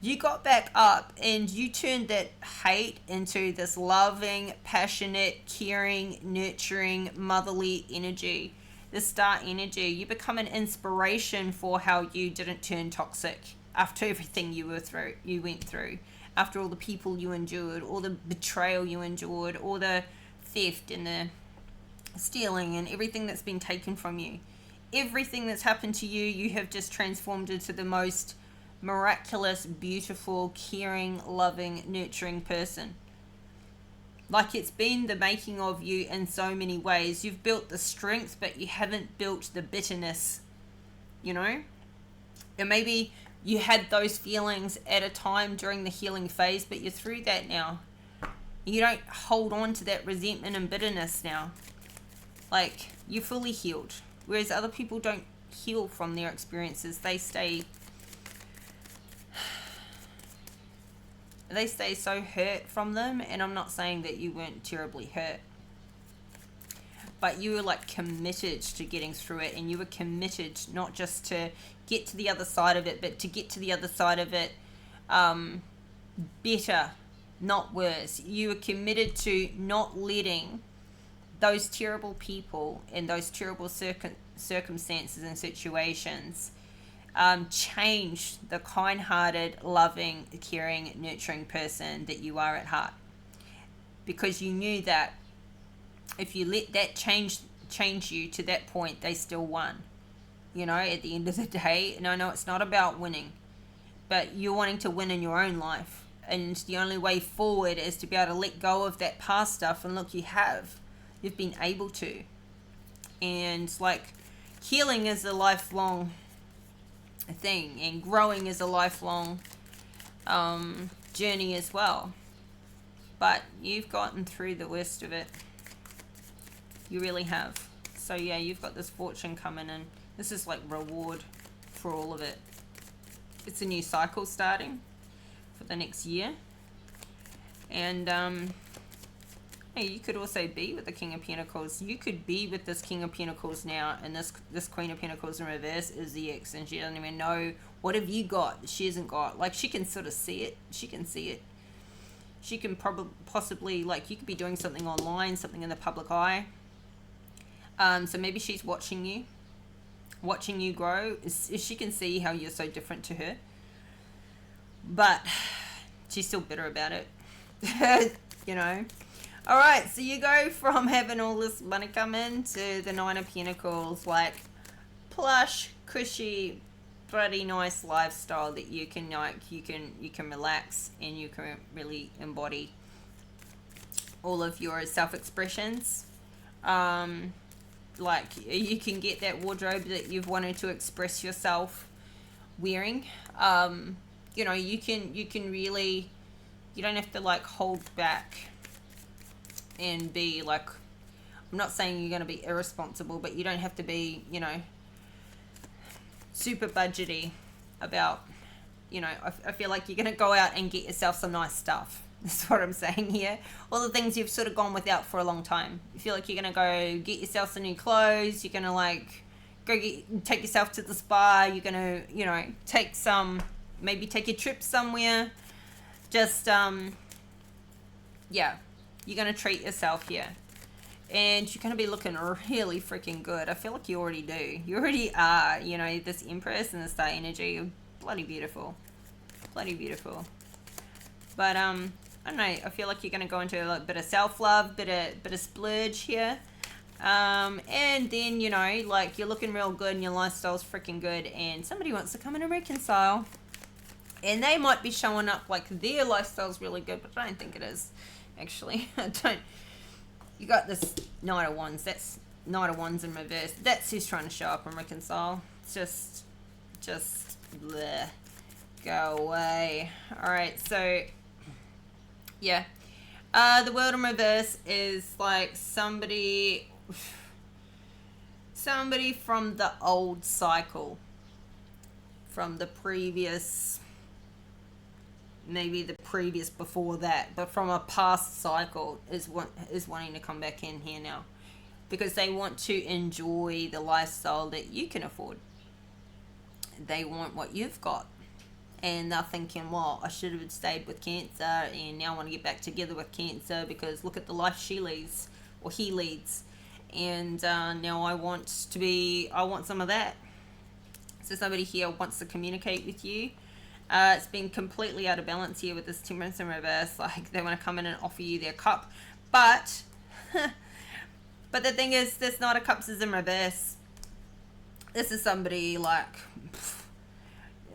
You got back up and you turned that hate into this loving, passionate, caring, nurturing, motherly energy. The star energy. You become an inspiration for how you didn't turn toxic after everything you went through, after all the people you endured, all the betrayal you endured, all the theft and the stealing and everything that's been taken from you. Everything that's happened to you, you have just transformed into the most miraculous, beautiful, caring, loving, nurturing person. Like, it's been the making of you in so many ways. You've built the strength, but you haven't built the bitterness, you know? And maybe you had those feelings at a time during the healing phase, but you're through that now. You don't hold on to that resentment and bitterness now. Like, you're fully healed. Whereas other people don't heal from their experiences. They stay so hurt from them. And I'm not saying that you weren't terribly hurt, but you were like committed to getting through it, and you were committed not just to get to the other side of it, but to get to the other side of it better, not worse. You were committed to not letting those terrible people and those terrible circumstances and situations change the kind-hearted, loving, caring, nurturing person that you are at heart. Because you knew that if you let that change you to that point, they still won. You know, at the end of the day. And I know it's not about winning, but you're wanting to win in your own life. And the only way forward is to be able to let go of that past stuff. And look, you've been able to. And like, healing is a lifelong thing, and growing is a lifelong journey as well. But you've gotten through the worst of it. You really have. So yeah, you've got this fortune coming in. This is like reward for all of it. It's a new cycle starting for the next year. And hey, you could also be with the King of Pentacles. You could be with this King of Pentacles now, and this Queen of Pentacles in reverse is the ex, and she doesn't even know what have you got that she hasn't got. Like, she can sort of see it. She can see it. She can possibly, like, you could be doing something online, something in the public eye. So maybe she's watching you grow. She can see how you're so different to her, but she's still bitter about it. You know. All right, so you go from having all this money come in to the Nine of Pentacles, like plush, cushy, bloody nice lifestyle that you can relax, and you can really embody all of your self-expressions. Like, you can get that wardrobe that you've wanted to express yourself wearing. You know, you can really, you don't have to like hold back and be like, I'm not saying you're going to be irresponsible, but you don't have to be, you know, super budgety about, you know, I feel like you're going to go out and get yourself some nice stuff. That's what I'm saying here. All the things you've sort of gone without for a long time. You feel like you're going to go get yourself some new clothes. You're going to like take yourself to the spa. You're going to, you know, maybe take a trip somewhere. Just, yeah. You're going to treat yourself here. And you're going to be looking really freaking good. I feel like you already do. You already are. You know, this Empress and the Star energy. You're bloody beautiful. Bloody beautiful. But, I don't know. I feel like you're going to go into a bit of self-love, bit of splurge here. And then, you know, like, you're looking real good and your lifestyle's freaking good. And somebody wants to come in and reconcile. And they might be showing up like their lifestyle's really good, but I don't think it is. Actually, I don't. You got this Knight of Wands. That's Knight of Wands in reverse. That's who's trying to show up and reconcile. It's just bleh. Go away. Alright, so yeah. The World in reverse is like somebody from the old cycle. from the previous, maybe the previous before that, but from a past cycle is wanting to come back in here now, because they want to enjoy the lifestyle that you can afford. They want what you've got, and they're thinking, well, I should have stayed with Cancer, and now I want to get back together with Cancer because look at the life she leads, or he leads, and now I want some of that. So somebody here wants to communicate with you. It's been completely out of balance here with this Temperance in reverse. Like, they want to come in and offer you their cup, but but the thing is, this Knight of Cups is in reverse. This is somebody like,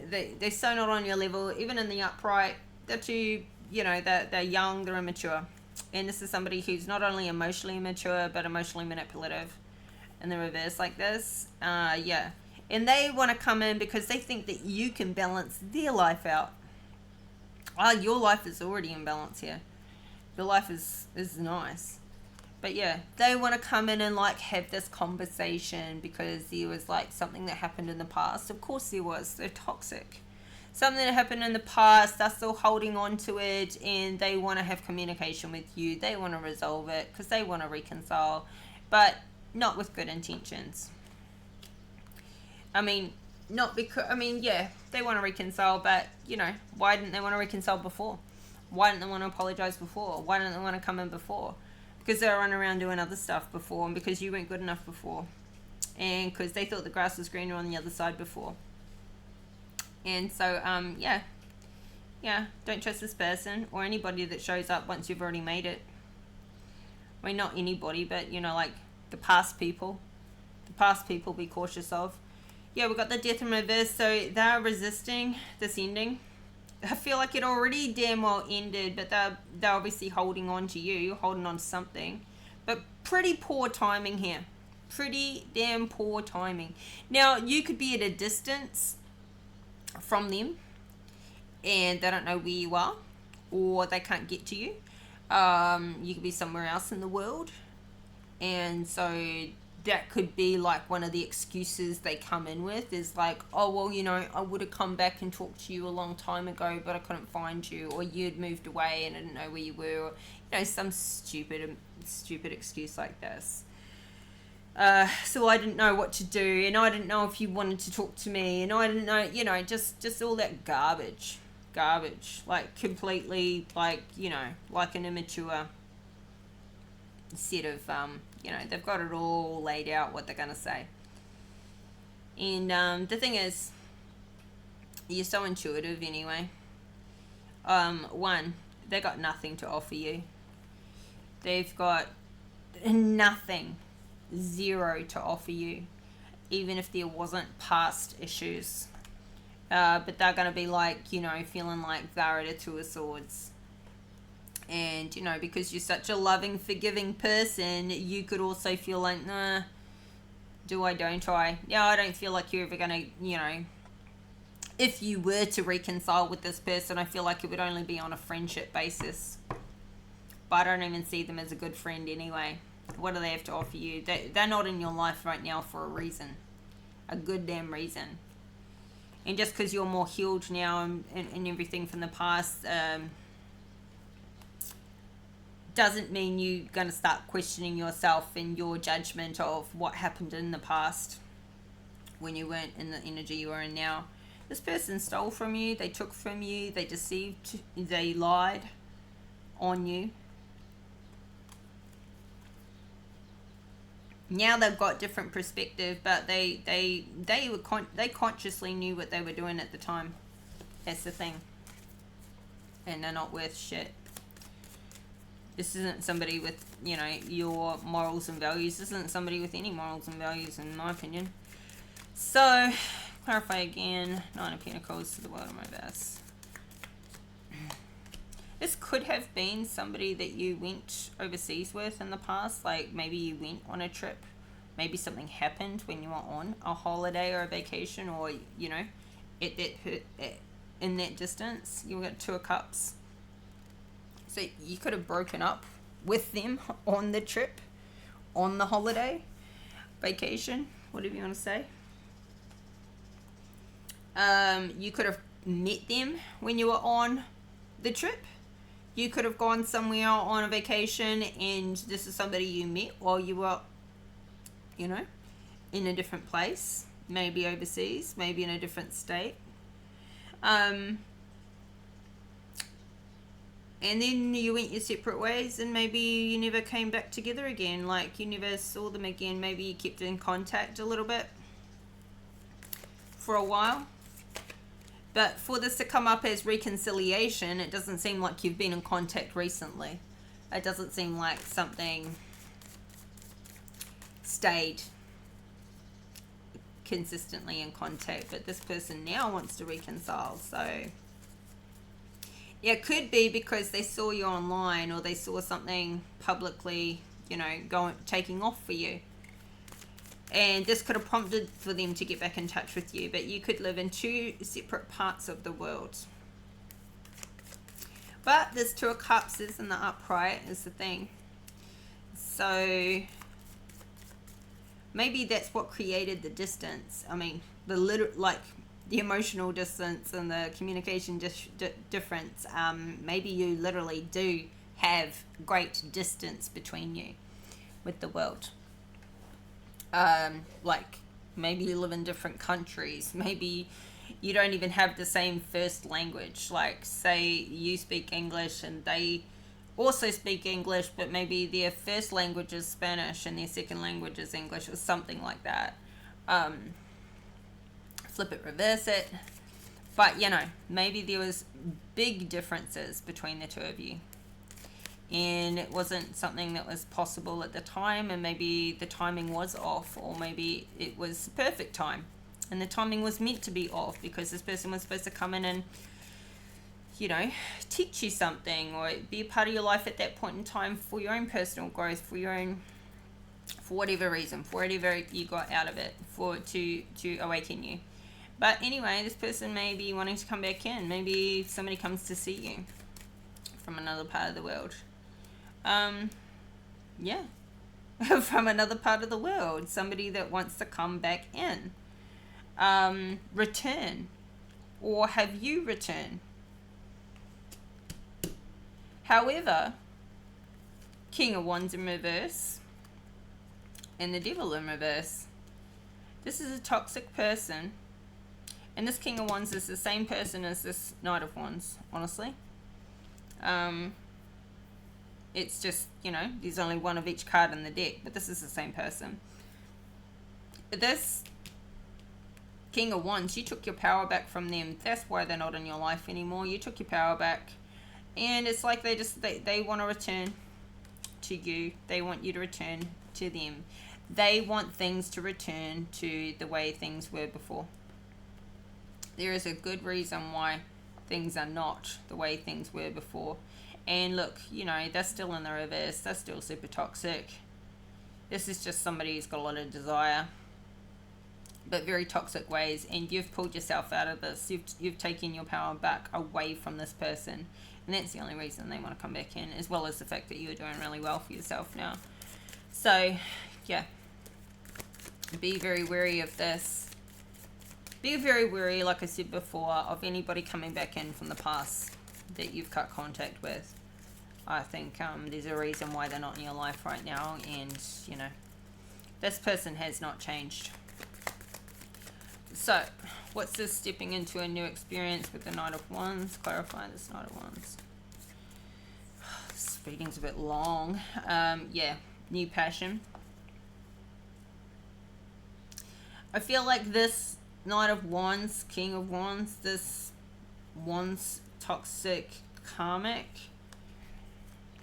they're so not on your level, even in the upright. They're too, they're young, they're immature. And this is somebody who's not only emotionally immature, but emotionally manipulative in the reverse like this. Yeah. And they want to come in because they think that you can balance their life out. Your life is already in balance here. Your life is nice. But yeah, they want to come in and like have this conversation because there was like something that happened in the past. Of course there was. They're toxic. Something that happened in the past, they're still holding on to it, and they want to have communication with you. They want to resolve it because they want to reconcile, but not with good intentions. Yeah, they want to reconcile, but, why didn't they want to reconcile before? Why didn't they want to apologize before? Why didn't they want to come in before? Because they were running around doing other stuff before, and because you weren't good enough before. And because they thought the grass was greener on the other side before. And so, don't trust this person or anybody that shows up once you've already made it. I mean, not anybody, but, like the past people. The past people, be cautious of. Yeah, we've got the Death in reverse, so they're resisting this ending. I feel like it already damn well ended, but they're obviously holding on to you, holding on to something. But pretty poor timing here. Pretty damn poor timing. Now, you could be at a distance from them, and they don't know where you are, or they can't get to you. You could be somewhere else in the world, and so that could be like one of the excuses they come in with is like, oh, well, I would have come back and talked to you a long time ago, but I couldn't find you, or you'd moved away and I didn't know where you were, or, some stupid excuse like this. So I didn't know what to do, and I didn't know if you wanted to talk to me, and I didn't know, just all that garbage, like completely, like, like an immature set of, they've got it all laid out what they're going to say. And the thing is, you're so intuitive anyway. One, they got nothing to offer you. They've got nothing, zero to offer you, even if there wasn't past issues. But they're going to be like, feeling like they're at a Two of Swords. And, because you're such a loving, forgiving person, you could also feel like, nah, don't I? Yeah, I don't feel like you're ever going to, if you were to reconcile with this person, I feel like it would only be on a friendship basis. But I don't even see them as a good friend anyway. What do they have to offer you? They're not in your life right now for a reason. A good damn reason. And just because you're more healed now and everything from the past, doesn't mean you're going to start questioning yourself and your judgment of what happened in the past when you weren't in the energy you are in now. This person stole from you, they took from you, they deceived, they lied on you. Now they've got different perspective, but they consciously knew what they were doing at the time. That's the thing. And they're not worth shit. This isn't somebody with, your morals and values. This isn't somebody with any morals and values, in my opinion. So, clarify again. Nine of Pentacles to the World of reverse. This could have been somebody that you went overseas with in the past. Like, maybe you went on a trip. Maybe something happened when you were on a holiday or a vacation, or, in that distance. You got Two of Cups. So you could have broken up with them on the trip, on the holiday, vacation, whatever you want to say. You could have met them when you were on the trip. You could have gone somewhere on a vacation and this is somebody you met while you were, you know, in a different place, maybe overseas, maybe in a different state. And then you went your separate ways and maybe you never came back together again. Like you never saw them again. Maybe you kept in contact a little bit for a while. But for this to come up as reconciliation, it doesn't seem like you've been in contact recently. It doesn't seem like something stayed consistently in contact. But this person now wants to reconcile. So, yeah, it could be because they saw you online or they saw something publicly, you know, taking off for you. And this could have prompted for them to get back in touch with you. But you could live in two separate parts of the world. But this Two of Cups is in the upright is the thing. So maybe that's what created the distance. I mean, the emotional distance and the communication difference. Maybe you literally do have great distance between you with the world. Like maybe you live in different countries. Maybe you don't even have the same first language. Like say you speak English and they also speak English, but maybe their first language is Spanish and their second language is English or something like that. Flip it, reverse it. But you know, maybe there was big differences between the two of you. And it wasn't something that was possible at the time, and maybe the timing was off, or maybe it was perfect time and the timing was meant to be off because this person was supposed to come in and, you know, teach you something or be a part of your life at that point in time for your own personal growth, for your own, for whatever reason, for whatever you got out of it, to awaken you. But anyway, this person may be wanting to come back in. Maybe somebody comes to see you from another part of the world. Yeah, from another part of the world, somebody that wants to come back in, return, or have you return. However, King of Wands in reverse and the Devil in reverse. This is a toxic person, and this King of Wands is the same person as this Knight of Wands, honestly. It's just, you know, there's only one of each card in the deck, but this is the same person. This King of Wands, you took your power back from them. That's why they're not in your life anymore. You took your power back. And it's like they want to return to you. They want you to return to them. They want things to return to the way things were before. There is a good reason why things are not the way things were before. And look, you know, they're still in the reverse. They're still super toxic. This is just somebody who's got a lot of desire, but very toxic ways. And you've pulled yourself out of this. You've taken your power back away from this person. And that's the only reason they want to come back in, as well as the fact that you're doing really well for yourself now. So, yeah. Be very wary of this. Be very wary, like I said before, of anybody coming back in from the past that you've cut contact with. I think there's a reason why they're not in your life right now, and you know, this person has not changed. So what's this stepping into a new experience with the Knight of Wands? Clarify this Knight of Wands. This reading's a bit long. Yeah, new passion. I feel like this Knight of Wands, King of Wands, this Wands toxic karmic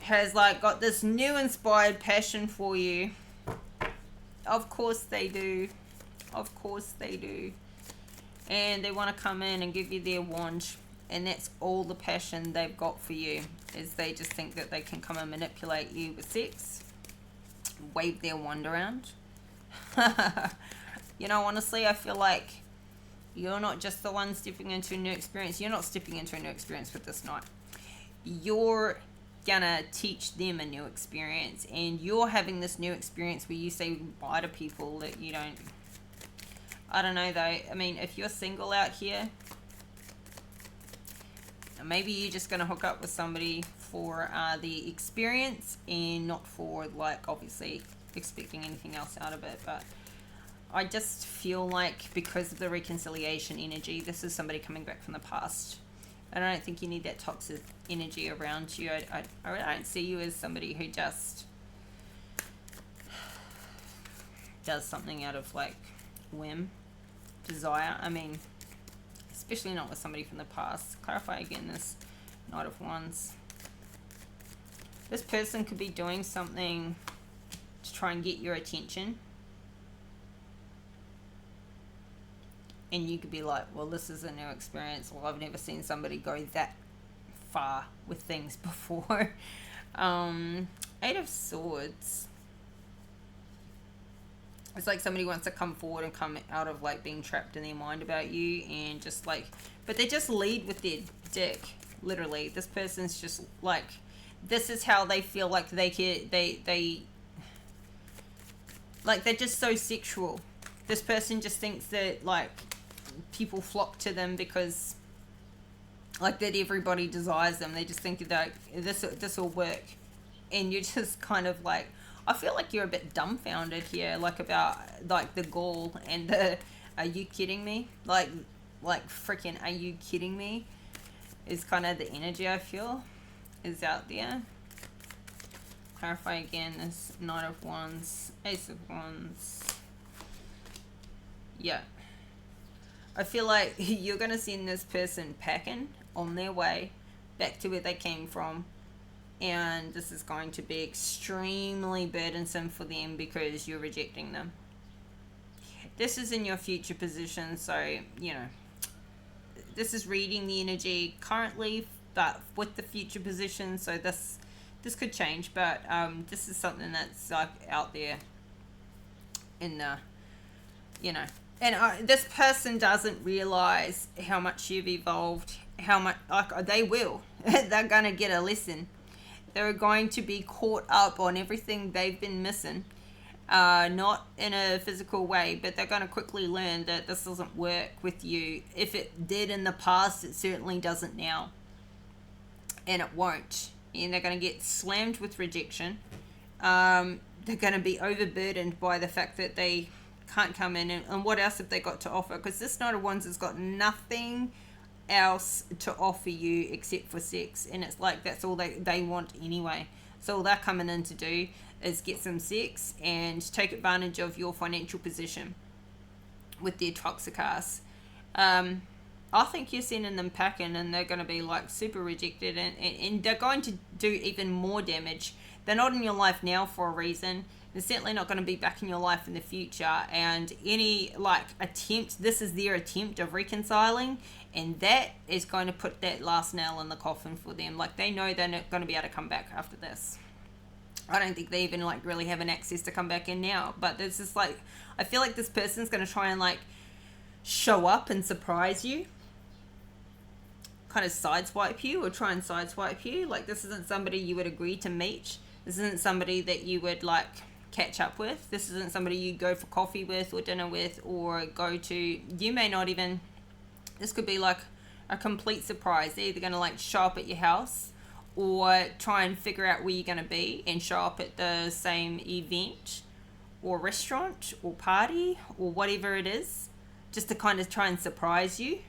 has like got this new inspired passion for you. Of course they do. Of course they do. And they want to come in and give you their wand, and that's all the passion they've got for you, is they just think that they can come and manipulate you with sex, wave their wand around. You know, honestly, I feel like you're not just the one stepping into a new experience. You're not stepping into a new experience with this Knight. You're gonna teach them a new experience, and you're having this new experience where you say bye to people that you don't I don't know though. I mean, if you're single out here, maybe you're just going to hook up with somebody for the experience and not for, like, obviously expecting anything else out of it. But I just feel like because of the reconciliation energy, this is somebody coming back from the past. And I don't think you need that toxic energy around you. I don't see you as somebody who just does something out of, like, whim, desire. I mean, especially not with somebody from the past. Clarify again this Knight of Wands. This person could be doing something to try and get your attention. And you could be like, well, this is a new experience. Well, I've never seen somebody go that far with things before. 8 of Swords. It's like somebody wants to come forward and come out of, like, being trapped in their mind about you and just, like, but they just lead with their dick, literally. This person's just, like, this is how they feel like like, they're just so sexual. This person just thinks that, like, people flock to them because, like, that everybody desires them. They just think that this will work. And you're just kind of like, I feel like you're a bit dumbfounded here, like, about, like, the gall and the, are you kidding me? Like freaking, are you kidding me? Is kind of the energy I feel is out there. Clarify again, this Knight of Wands, Ace of Wands. Yeah. I feel like you're going to send this person packing on their way back to where they came from. And this is going to be extremely burdensome for them because you're rejecting them. This is in your future position, so, you know, this is reading the energy currently, but with the future position, so this could change, but this is something that's, like, out there in the, you know. And this person doesn't realize how much you've evolved, how much, like, they will. They're going to get a lesson. They're going to be caught up on everything they've been missing. Not in a physical way, but they're going to quickly learn that this doesn't work with you. If it did in the past, it certainly doesn't now. And it won't. And they're going to get slammed with rejection. They're going to be overburdened by the fact that they can't come in. And what else have they got to offer? Because this Knight of Wands has got nothing else to offer you except for sex, and it's like that's all they want anyway. So all they're coming in to do is get some sex and take advantage of your financial position with their toxic ass. I think you're sending them packing, and they're going to be, like, super rejected, and they're going to do even more damage. They're not in your life now for a reason. They're certainly not going to be back in your life in the future, and any, like, attempt, this is their attempt of reconciling, and that is going to put that last nail in the coffin for them. Like, they know they're not going to be able to come back after this. I don't think they even, like, really have an access to come back in now, but there's just, like, I feel like this person's going to try and, like, show up and surprise you, kind of sideswipe you, or try and sideswipe you. Like, this isn't somebody you would agree to meet. This isn't somebody that you would, like, catch up with. This isn't somebody you go for coffee with or dinner with or go to. You may not even, this could be like a complete surprise. They're either going to, like, show up at your house or try and figure out where you're going to be and show up at the same event or restaurant or party or whatever it is, just to kind of try and surprise you.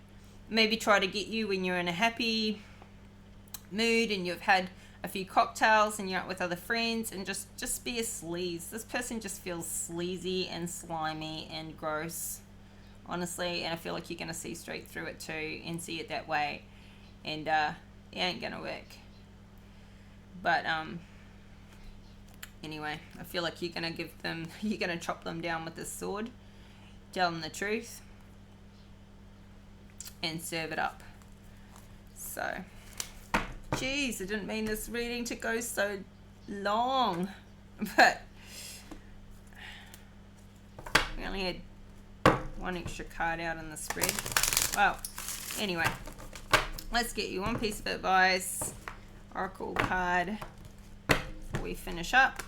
Maybe try to get you when you're in a happy mood and you've had a few cocktails and you're out with other friends, and just be a sleaze. This person just feels sleazy and slimy and gross, honestly, and I feel like you're going to see straight through it too and see it that way, and it ain't going to work. But anyway, I feel like you're going to chop them down with this sword, tell them the truth, and serve it up. So, geez, I didn't mean this reading to go so long, but we only had one extra card out in the spread. Well, anyway, let's get you one piece of advice, oracle card, before we finish up.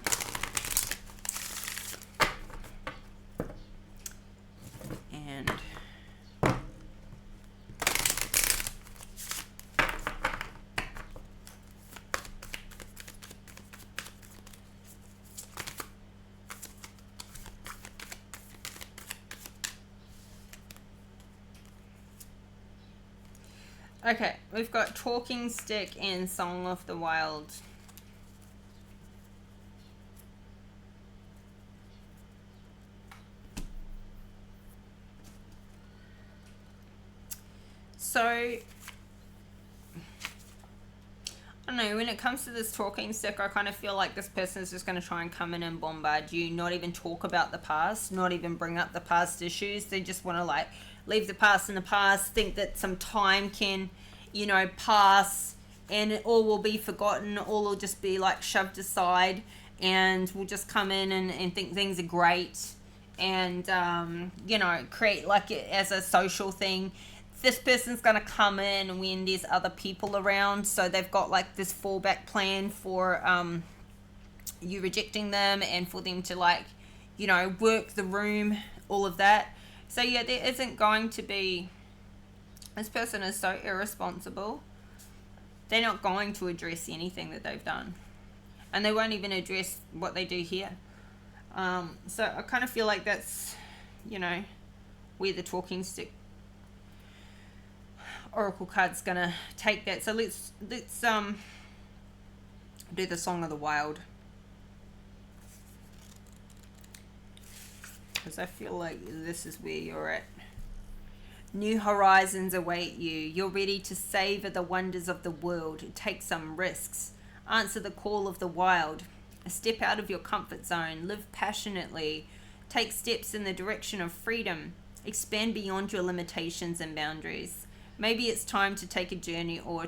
And Okay, we've got Talking Stick and Song of the Wild. So, I don't know, when it comes to this talking stick, I kind of feel like this person is just going to try and come in and bombard you, not even talk about the past, not even bring up the past issues. They just want to like leave the past in the past, think that some time can, you know, pass and it all will be forgotten, all will just be like shoved aside, and we'll just come in and think things are great and, you know, create like it as a social thing. This person's going to come in when there's other people around, so they've got like this fallback plan for you rejecting them and for them to like, you know, work the room, all of that. So yeah, there isn't going to be, this person is so irresponsible, they're not going to address anything that they've done, and they won't even address what they do here. So I kind of feel like that's, you know, where the talking stick oracle card's gonna take that. So let's do the Song of the Wild, because I feel like this is where you're at. New horizons await you. You're ready to savor the wonders of the world. Take some risks. Answer the call of the wild. Step out of your comfort zone. Live passionately. Take steps in the direction of freedom. Expand beyond your limitations and boundaries. Maybe it's time to take a journey or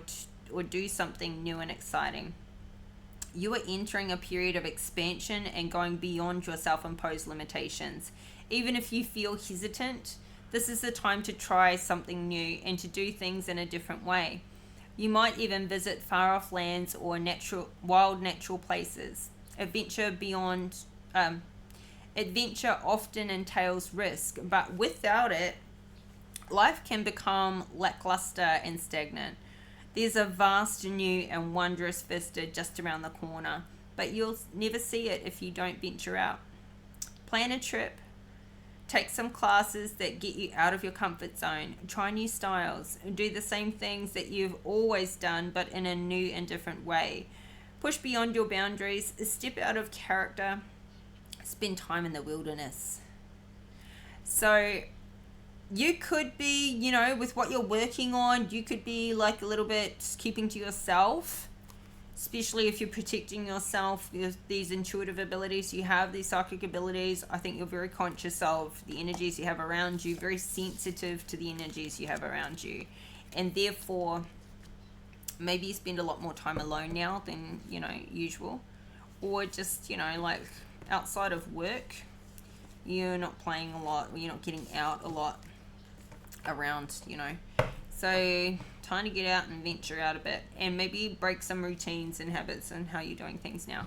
do something new and exciting. You are entering a period of expansion and going beyond your self-imposed limitations. Even if you feel hesitant, this is the time to try something new and to do things in a different way. You might even visit far-off lands or wild natural places. Adventure often entails risk, but without it, life can become lackluster and stagnant. There's a vast, new and wondrous vista just around the corner, but you'll never see it if you don't venture out. Plan a trip. Take some classes that get you out of your comfort zone. Try new styles. Do the same things that you've always done, but in a new and different way. Push beyond your boundaries. Step out of character. Spend time in the wilderness. So you could be, you know, with what you're working on, you could be like a little bit keeping to yourself, especially if you're protecting yourself with these intuitive abilities you have, these psychic abilities. I think you're very conscious of the energies you have around you, very sensitive to the energies you have around you, and therefore maybe you spend a lot more time alone now than, you know, usual, or just, you know, like outside of work you're not playing a lot, or you're not getting out a lot around, you know. So time to get out and venture out a bit and maybe break some routines and habits and how you're doing things now.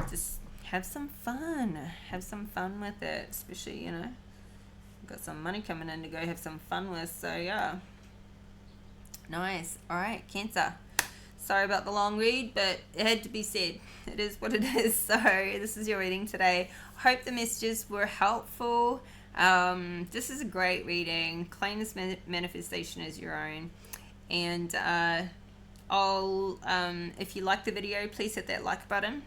Just have some fun with it, especially, you know, got some money coming in to go have some fun with. So yeah, nice. All right, Cancer, sorry about the long read, but it had to be said. It is what it is. So this is your reading today. Hope the messages were helpful. This is a great reading. Claim this manifestation as your own. And I'll if you like the video, please hit that like button.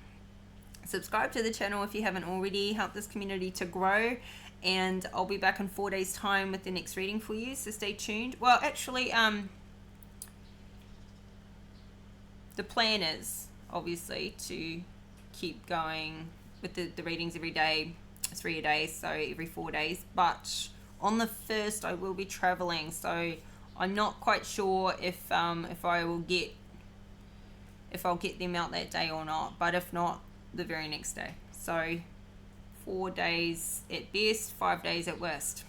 Subscribe to the channel if you haven't already. Help this community to grow. And I'll be back in 4 days time with the next reading for you, so stay tuned. Well, actually, the plan is obviously to keep going with the readings every day, 3 a day, so every 4 days. But on the 1st, I will be traveling, so I'm not quite sure if I'll get them out that day or not. But if not, the very next day. So 4 days at best, 5 days at worst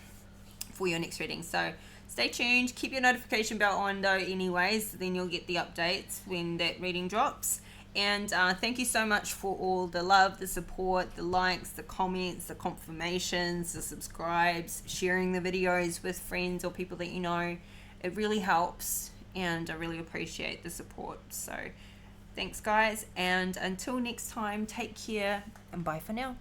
for your next reading. So stay tuned. Keep your notification bell on though anyways, then you'll get the updates when that reading drops. And thank you so much for all the love, the support, the likes, the comments, the confirmations, the subscribes, sharing the videos with friends or people that you know. It really helps, and I really appreciate the support. So thanks guys, and until next time, take care and bye for now.